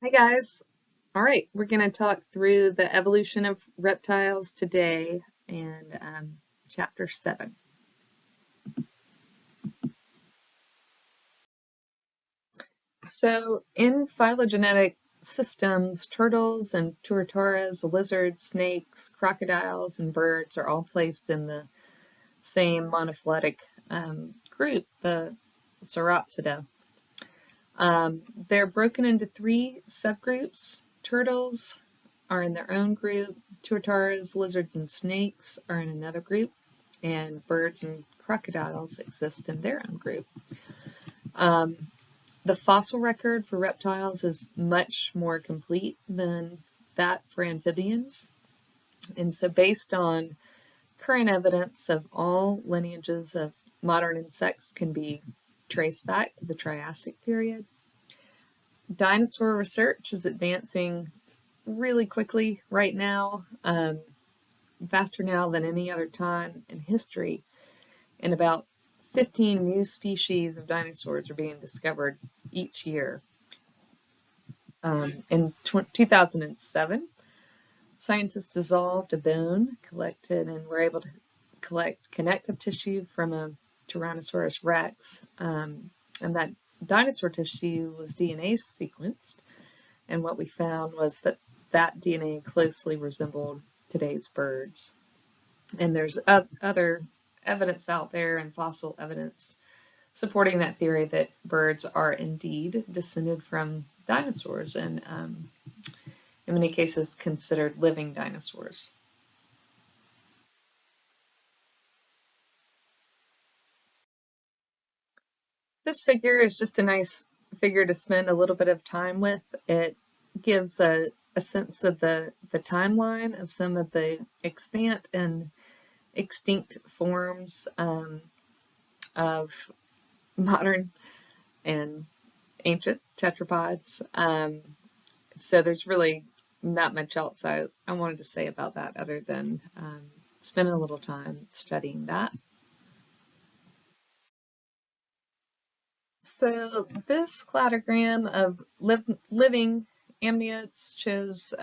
Hi guys. All right, we're going to talk through the evolution of reptiles today and chapter 7. So, in phylogenetic systems, turtles and tuataras, lizards, snakes, crocodiles, and birds are all placed in the same monophyletic group, the Sauropsida. They're broken into 3 subgroups. Turtles are in their own group, tuataras, lizards, and snakes are in another group, and birds and crocodiles exist in their own group. The fossil record for reptiles is much more complete than that for amphibians. And so based on current evidence of all lineages of modern insects can be traced back to the Triassic period. Dinosaur research is advancing really quickly right now, faster now than any other time in history. And about 15 new species of dinosaurs are being discovered each year. In 2007, scientists dissolved a bone, collected, and were able to collect connective tissue from a Tyrannosaurus rex. And that dinosaur tissue was DNA sequenced. And what we found was that DNA closely resembled today's birds. And there's other evidence out there and fossil evidence supporting that theory that birds are indeed descended from dinosaurs and in many cases considered living dinosaurs. This figure is just a nice figure to spend a little bit of time with. It gives a sense of the timeline of some of the extant and extinct forms of modern and ancient tetrapods. So there's really not much else I wanted to say about that other than spend a little time studying that. So this cladogram of living amniotes shows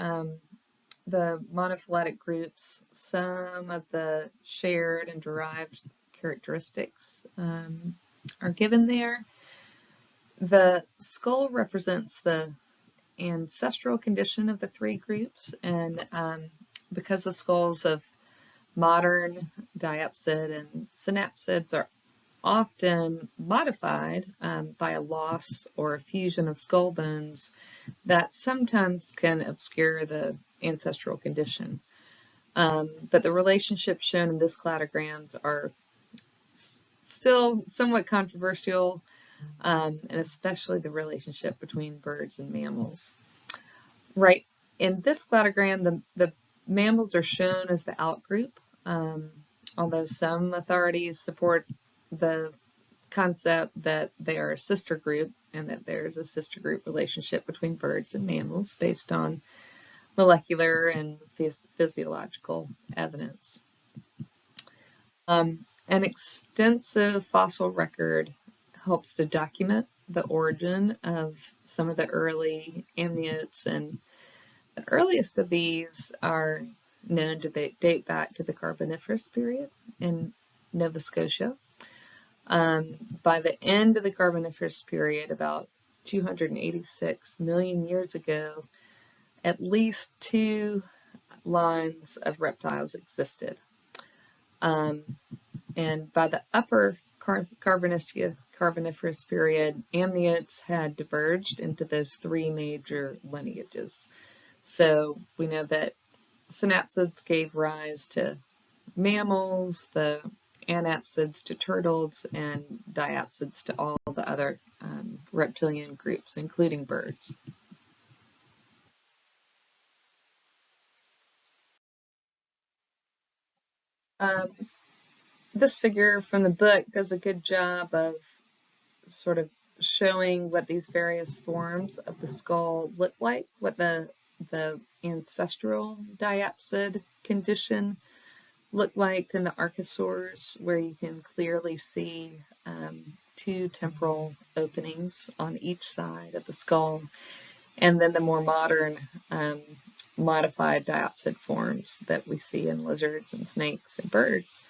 the monophyletic groups, some of the shared and derived characteristics are given there. The skull represents the ancestral condition of the 3 groups, and because the skulls of modern diapsid and synapsids are often modified by a loss or a fusion of skull bones, that sometimes can obscure the ancestral condition. But the relationships shown in this cladograms are still somewhat controversial, and especially the relationship between birds and mammals. Right, in this cladogram, the mammals are shown as the outgroup, although some authorities support the concept that they are a sister group and that there's a sister group relationship between birds and mammals based on molecular and physiological evidence. An extensive fossil record helps to document the origin of some of the early amniotes, and the earliest of these are known to date back to the Carboniferous period in Nova Scotia. By the end of the Carboniferous period, about 286 million years ago, at least 2 lines of reptiles existed. And by the upper Carboniferous period, amniotes had diverged into those 3 major lineages. So we know that synapsids gave rise to mammals, the anapsids to turtles, and diapsids to all the other reptilian groups, including birds. This figure from the book does a good job of sort of showing what these various forms of the skull look like, what the ancestral diapsid condition looked like in the archosaurs, where you can clearly see 2 temporal openings on each side of the skull. and then the more modern modified diapsid forms that we see in lizards and snakes and birds.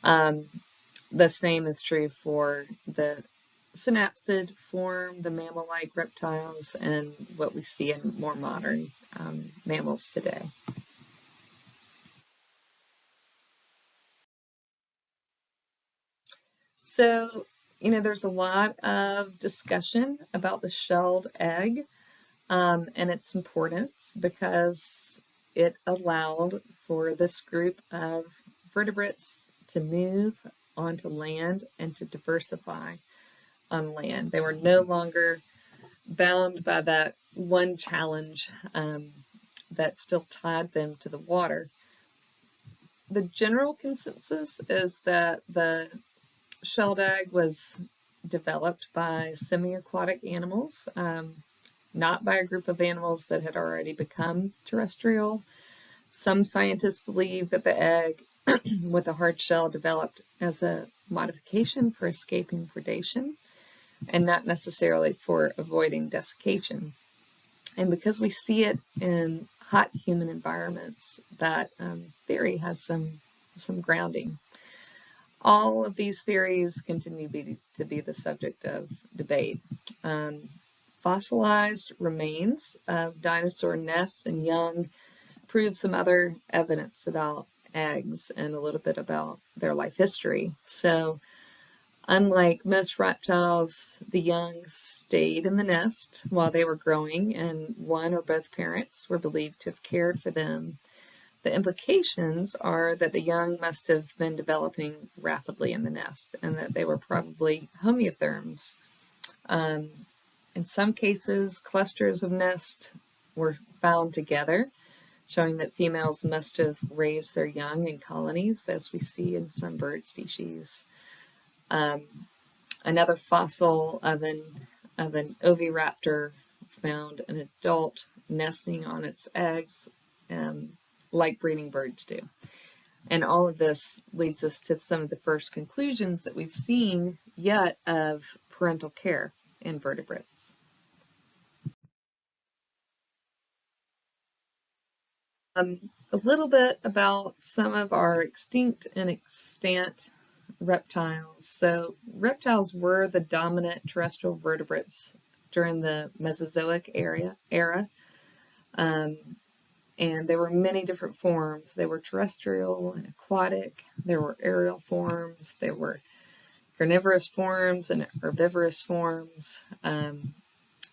The same is true for the synapsid form, the mammal-like reptiles, and what we see in more modern mammals today. So, there's a lot of discussion about the shelled egg and its importance because it allowed for this group of vertebrates to move onto land and to diversify on land. They were no longer bound by that one challenge that still tied them to the water. The general consensus is that the shelled egg was developed by semi-aquatic animals, not by a group of animals that had already become terrestrial. Some scientists believe that the egg with a hard shell developed as a modification for escaping predation and not necessarily for avoiding desiccation. And because we see it in hot human environments, that theory has some grounding. All of these theories continue to be the subject of debate. Fossilized remains of dinosaur nests and young prove some other evidence about eggs and a little bit about their life history. So, unlike most reptiles, the young stayed in the nest while they were growing, and one or both parents were believed to have cared for them. The implications are that the young must have been developing rapidly in the nest and that they were probably homeotherms. In some cases, clusters of nests were found together, showing that females must have raised their young in colonies, as we see in some bird species. Another fossil of an oviraptor found an adult nesting on its eggs, like breeding birds do. And all of this leads us to some of the first conclusions that we've seen yet of parental care in vertebrates. A little bit about some of our extinct and extant reptiles. So reptiles were the dominant terrestrial vertebrates during the Mesozoic era. And there were many different forms. They were terrestrial and aquatic. There were aerial forms. There were carnivorous forms and herbivorous forms.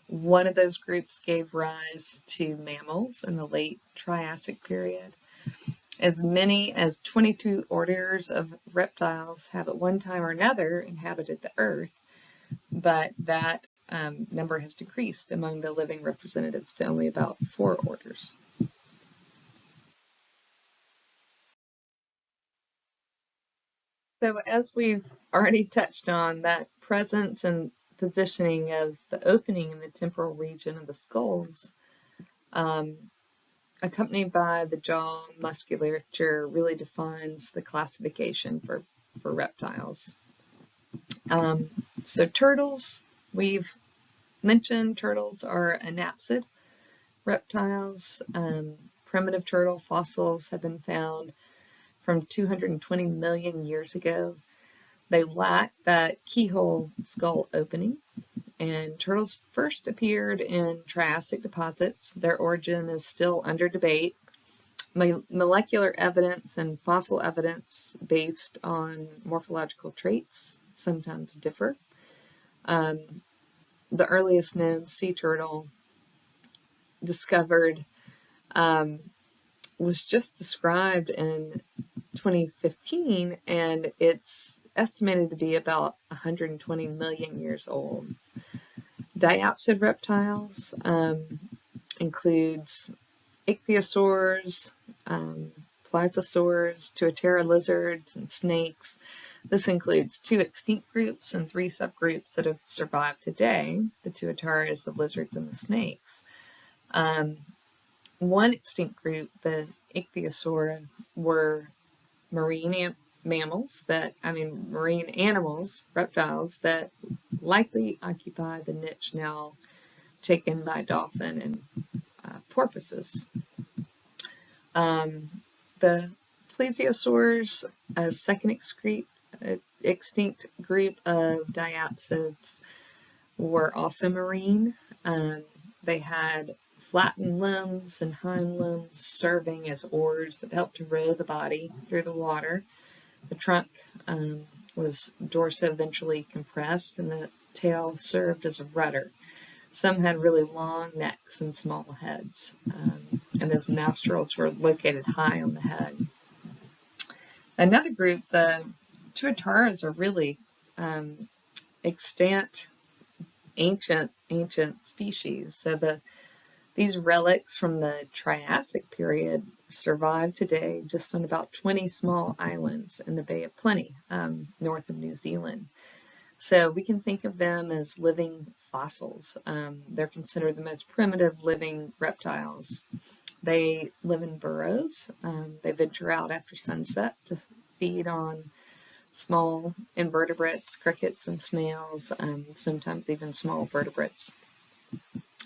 One of those groups gave rise to mammals in the late Triassic period. As many as 22 orders of reptiles have at one time or another inhabited the Earth, but that number has decreased among the living representatives to only about 4 orders. So as we've already touched on, that presence and positioning of the opening in the temporal region of the skulls, accompanied by the jaw musculature, really defines the classification for reptiles. So turtles, we've mentioned turtles are anapsid reptiles. Primitive turtle fossils have been found from 220 million years ago. They lack that keyhole skull opening, and turtles first appeared in Triassic deposits. Their origin is still under debate. Molecular evidence and fossil evidence based on morphological traits sometimes differ. The earliest known sea turtle discovered was just described in 2015, and it's estimated to be about 120 million years old. Diapsid reptiles includes ichthyosaurs, plesiosaurs, tuatara lizards, and snakes. This includes 2 extinct groups and 3 subgroups that have survived today. The tuataras, the lizards, and the snakes. One extinct group, the ichthyosaura, were marine animals, reptiles, that likely occupy the niche now taken by dolphin and porpoises. The plesiosaurs, a second extinct group of diapsids, were also marine. They had flattened limbs and hind limbs serving as oars that helped to row the body through the water. The trunk was dorsoventrally compressed, and the tail served as a rudder. Some had really long necks and small heads, and those nostrils were located high on the head. Another group, the tuataras, are really extant, ancient species. So these relics from the Triassic period survive today just on about 20 small islands in the Bay of Plenty, north of New Zealand. So we can think of them as living fossils. They're considered the most primitive living reptiles. They live in burrows. They venture out after sunset to feed on small invertebrates, crickets and snails, sometimes even small vertebrates.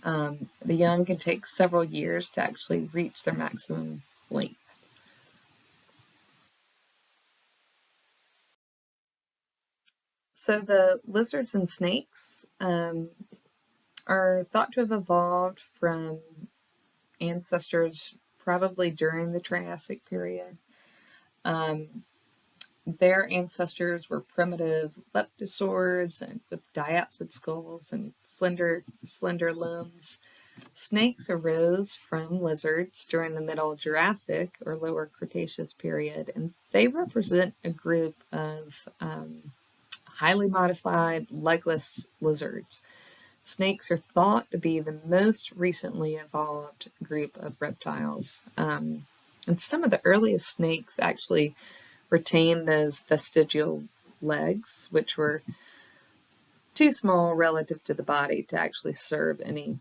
The young can take several years to actually reach their maximum length. So the lizards and snakes are thought to have evolved from ancestors probably during the Triassic period. Their ancestors were primitive leptosaurs and with diapsid skulls and slender limbs. Snakes arose from lizards during the Middle Jurassic or Lower Cretaceous period, and they represent a group of highly modified legless lizards. Snakes are thought to be the most recently evolved group of reptiles. And some of the earliest snakes actually retained those vestigial legs, which were too small relative to the body to actually serve any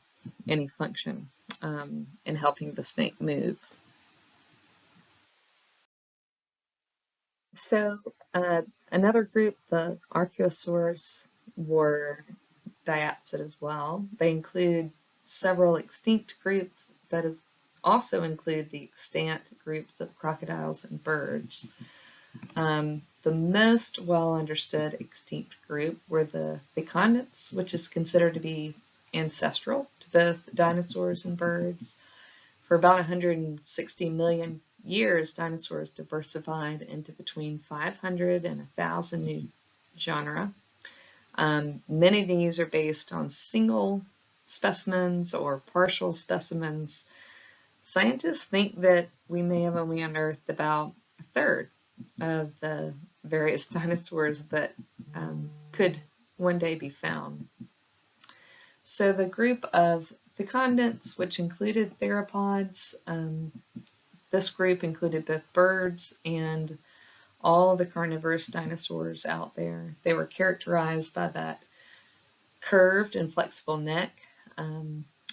function in helping the snake move. So another group, the archosaurs, were diapsid as well. They include several extinct groups that also include the extant groups of crocodiles and birds. The most well understood extinct group were the fecundants, which is considered to be ancestral to both dinosaurs and birds. For about 160 million years, dinosaurs diversified into between 500 and 1,000 new genera. Many of these are based on single specimens or partial specimens. Scientists think that we may have only unearthed about a third of the various dinosaurs that could one day be found. So the group of fecundants, which included theropods, this group included both birds and all the carnivorous dinosaurs out there. They were characterized by that curved and flexible neck,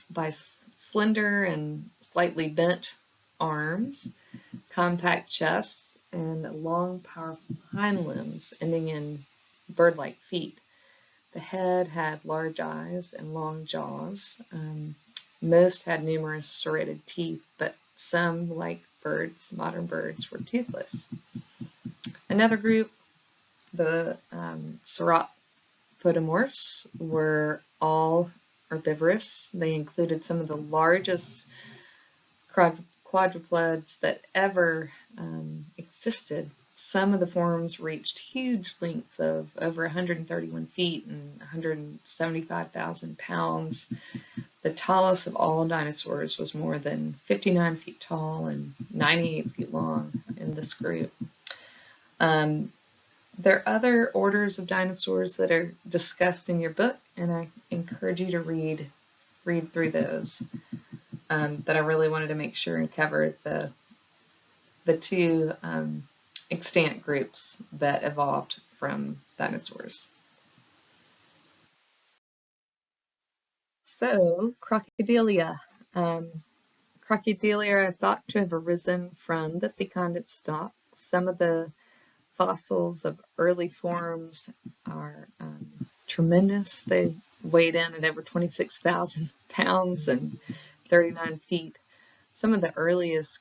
by slender and slightly bent arms, compact chests, and long, powerful hind limbs ending in bird-like feet. The head had large eyes and long jaws. Most had numerous serrated teeth, but some, like birds, modern birds, were toothless. Another group, the sauropodomorphs, were all herbivorous. They included some of the largest quadrupeds that ever existed. Some of the forms reached huge lengths of over 131 feet and 175,000 pounds. The tallest of all dinosaurs was more than 59 feet tall and 98 feet long in this group. There are other orders of dinosaurs that are discussed in your book, and I encourage you to read through those. But I really wanted to make sure and cover the two extant groups that evolved from dinosaurs. So, crocodilia. Crocodilia are thought to have arisen from the fecundant stock. Some of the fossils of early forms are tremendous. They weighed in at over 26,000 pounds and 39 feet. Some of the earliest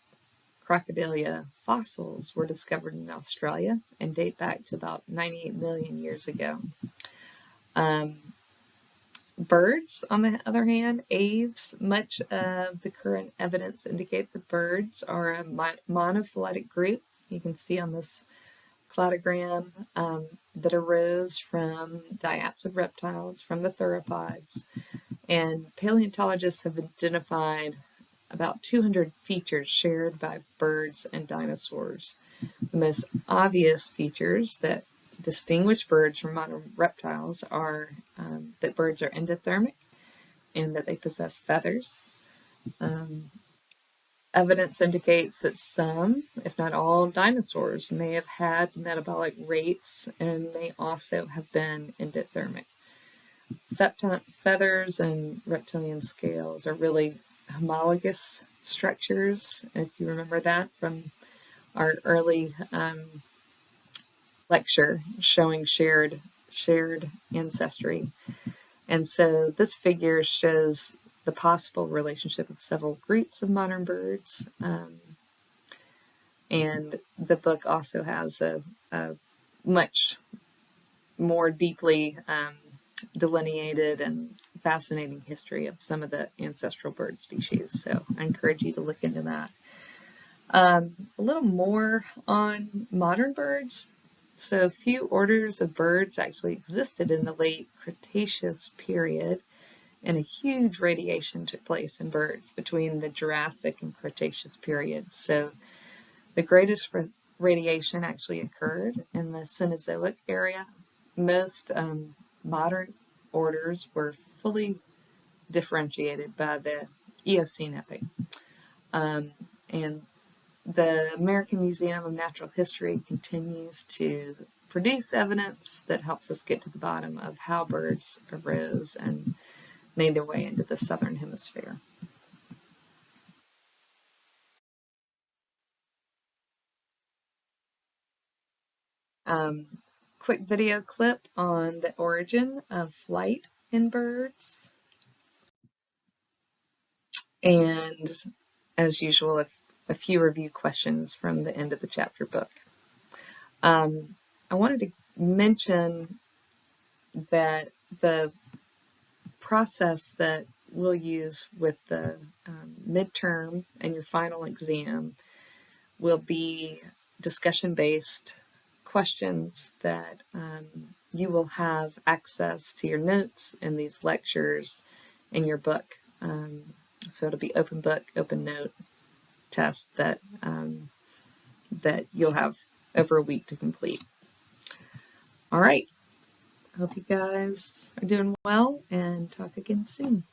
crocodilia fossils were discovered in Australia and date back to about 98 million years ago. Birds, on the other hand, aves, much of the current evidence indicate that birds are a monophyletic group. You can see on this cladogram that arose from diaps of reptiles, from the theropods. And paleontologists have identified about 200 features shared by birds and dinosaurs. The most obvious features that distinguish birds from modern reptiles are that birds are endothermic and that they possess feathers. Evidence indicates that some, if not all, dinosaurs may have had metabolic rates and may also have been endothermic. Feathers and reptilian scales are really homologous structures, if you remember that from our early lecture showing shared ancestry. And so this figure shows the possible relationship of several groups of modern birds. And the book also has a much more deeply delineated and fascinating history of some of the ancestral bird species. So I encourage you to look into that. A little more on modern birds. So few orders of birds actually existed in the late Cretaceous period, and a huge radiation took place in birds between the Jurassic and Cretaceous periods. So the greatest radiation actually occurred in the Cenozoic area. Most modern orders were fully differentiated by the Eocene epoch. And the American Museum of Natural History continues to produce evidence that helps us get to the bottom of how birds arose and made their way into the southern hemisphere. Quick video clip on the origin of flight in birds. And as usual, a few review questions from the end of the chapter book. I wanted to mention that the process that we'll use with the midterm and your final exam will be discussion-based questions that you will have access to your notes in these lectures in your book. So it'll be open book, open note test that you'll have over a week to complete. All right. Hope you guys are doing well and talk again soon.